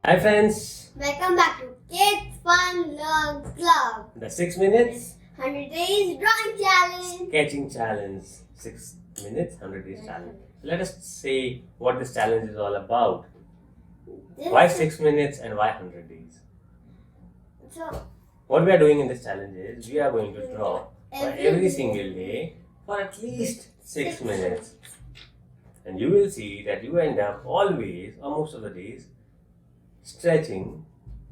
Hi friends, Welcome back to Kids Fun Learn Club. the 6 minutes 100 Days Drawing Challenge. sketching challenge. 6 minutes, 100 days challenge. Let us say what this challenge is all about. Why 6 minutes and why 100 days? So, What we are doing in this challenge is we are going to draw for every single day for at least 6 minutes. And you will see that you end up always, or most of the days, stretching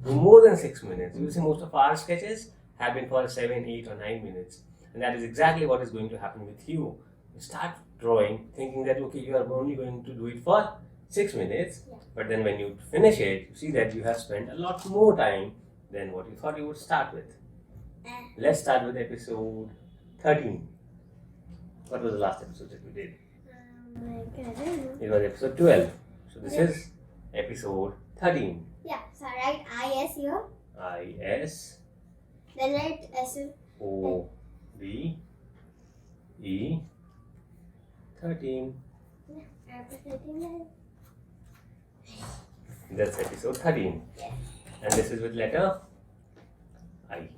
to more than 6 minutes. You will see most of our sketches have been for 7, 8 or 9 minutes. And that is exactly what is going to happen with you. You start drawing thinking that okay, you are only going to do it for 6 minutes. But then when you finish it, you see that you have spent a lot more time than what you thought you would start with. Let's start with episode 13. What was the last episode that we did? It was episode 12. So this is episode 13. yeah, so write IS here. I-S Then write S. O-B-E 13. After 13. That's episode 13. Yes. And this is with letter I.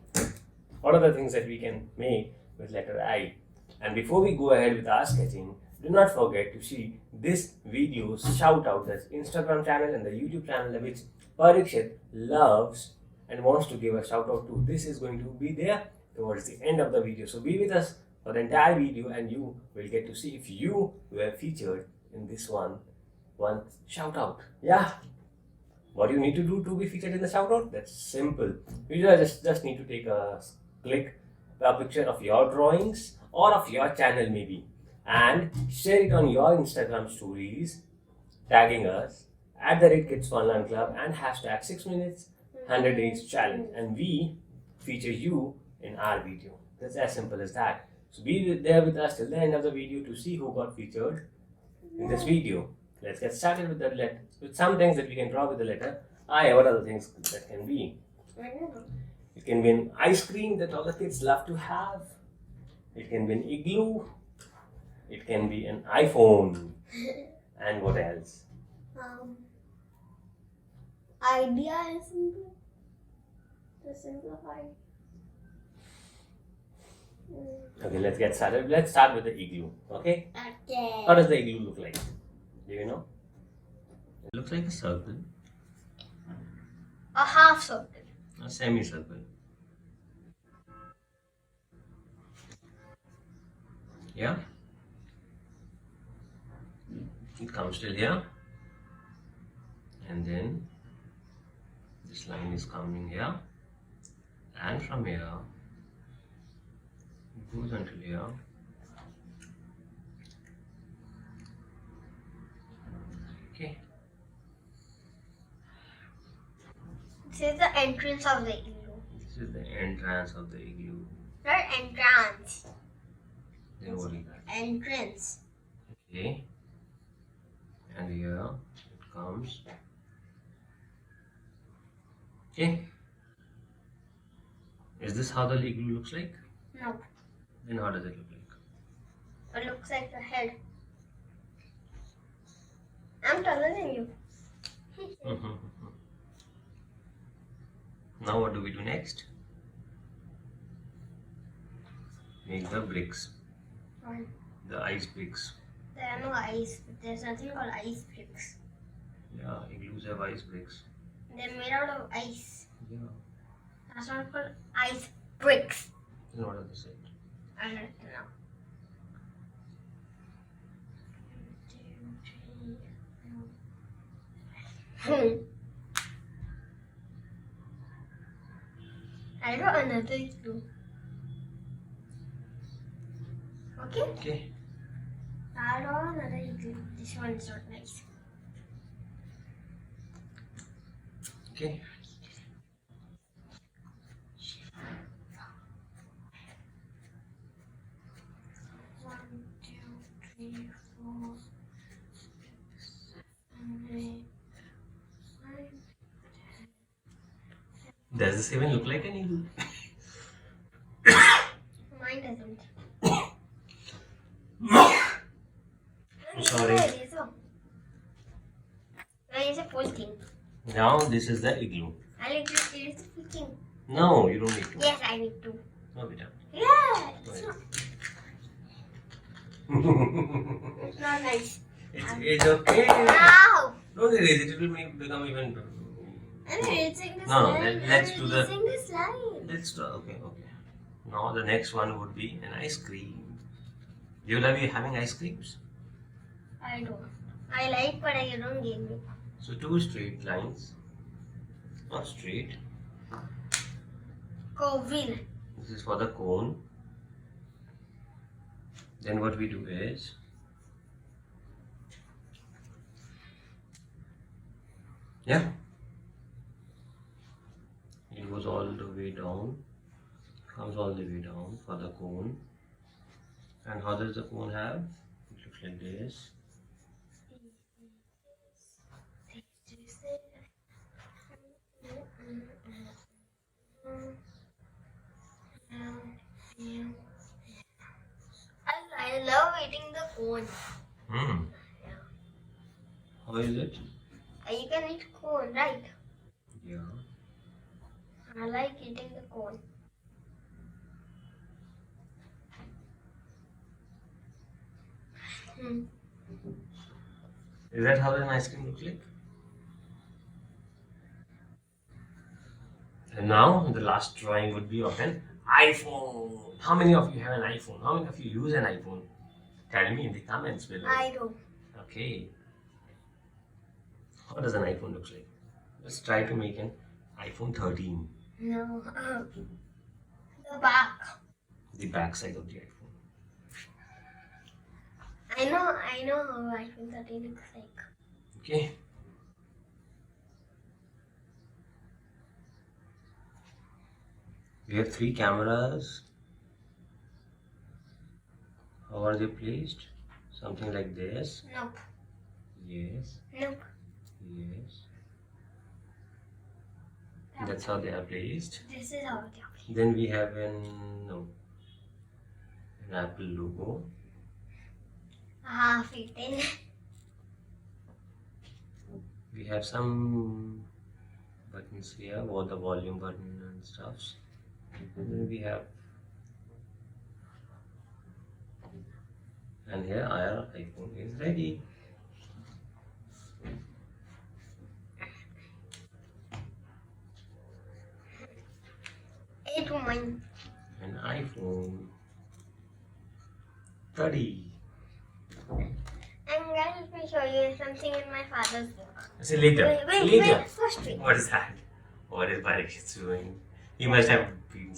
What are the things that we can make with letter I? And before we go ahead with our sketching, do not forget to see this video's shout out, that's Instagram channel and the YouTube channel which Parikshet loves and wants to give a shout out to. This is going to be there towards the end of the video. So be with us for the entire video and you will get to see if you were featured in this one shout out. Yeah. What do you need to do to be featured in the shout out? That's simple. You just need to take a picture of your drawings or of your channel maybe and share it on your Instagram stories, tagging us at the Kids Fun Learn Club and hashtag 6 minutes 100 days challenge, and we feature you in our video. That's as simple as that. So be there with us till the end of the video to see who got featured in this video. Let's get started with some things that we can draw with the letter I. What are the things that can be? I don't know. It can be an ice cream that all the kids love to have. It can be an igloo. It can be an iPhone. And what else? Idea is simple. To simplify. Okay, let's get started. Let's start with the igloo. Okay? Okay. How does the igloo look like? Do you know? It looks like a circle, A half circle. a semicircle. Yeah? It comes till here. And then this line is coming here. And from here, it goes until here. Okay. This is the entrance of the igloo. This is the entrance of the igloo. Not entrance. Then what is that? Entrance. Okay. And here it comes. Okay. Is this how the igloo looks like? No. Then how does it look like? It looks like the head. I'm taller than you. Now what do we do next? Make the bricks. Fine. The ice bricks. There are no ice. There's nothing called ice bricks. Yeah, igloos have ice bricks. They're made out of ice. Yeah. That's not called ice bricks. Then what are the same? I don't know. I draw another igloo. Okay? Okay. I draw another igloo. This one is not nice. Okay. One, two, three, 4, 7, 8, 9. Does this even look like an igloo? Mine doesn't. I'm sorry. It's a full thing. Now this is the igloo. I like to see the speaking. No, you don't need to. Yes, I need to. No, beta. Yeah. Go It's ahead. not nice. It's okay. Now. Don't erase it. It will become even. I'm erasing the No, slime. let's do the. Erasing the slime. Let's do. Okay. Now the next one would be an ice cream. You love having ice creams. I don't. I like, but I don't give me. So two straight lines. Not straight. Covil. This is for the cone. Then what we do is it goes all the way down, comes all the way down for the cone. And how does the cone have? It looks like this. I love eating the cone. Hmm. How is it? You can eat cone, right? Yeah. I like eating the cone. Is that how an ice cream looks like? And now the last drawing would be of an iPhone. How many of you have an iPhone? How many of you use an iPhone? Tell me in the comments below. I do. Okay. How does an iPhone look like? Let's try to make an iPhone 13. No. The back. The back side of the iPhone. I know how iPhone 13 looks like. Okay. We have 3 cameras. How are they placed? Something like this. Nope. Yes. Nope. Yes. That's how they are placed. This is how they are. Then we have an Apple logo. Fitting. We have some buttons here, or the volume button and stuff. And then we have, and here our iPhone is ready. It mine. An iPhone 30. And guys, let me show you something in my father's book. Say later. Wait, first wait. What is that? What is Parikshet doing? He must have been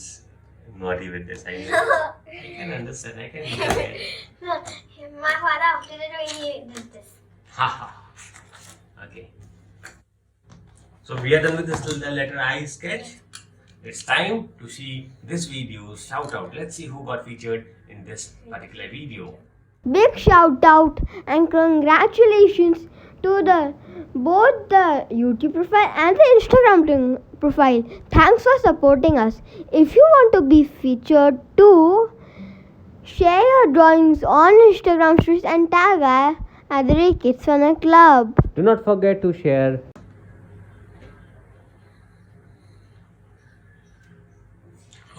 naughty with this. I know. I can understand. I can understand. No, my father after that he did this. Haha. Okay. So we are done with this the letter I sketch. It's time to see this video shout out. Let's see who got featured in this particular video. Big shout out and congratulations to both the YouTube profile and the Instagram profile. Thanks for supporting us. If you want to be featured too, share your drawings on Instagram stories and tag at the Kids Fun Club. Do not forget to share.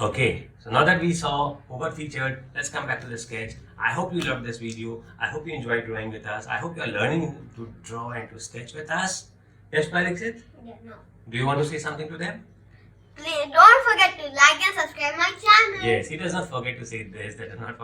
Okay, so now that we saw who got featured, let's come back to the sketch. I hope you loved this video. I hope you enjoyed drawing with us. I hope you are learning to draw and to sketch with us. Yes, Parikshet? Yeah, no. Do you want to say something to them? Please don't forget to like and subscribe my channel. Yes, he does not forget to say this. That does not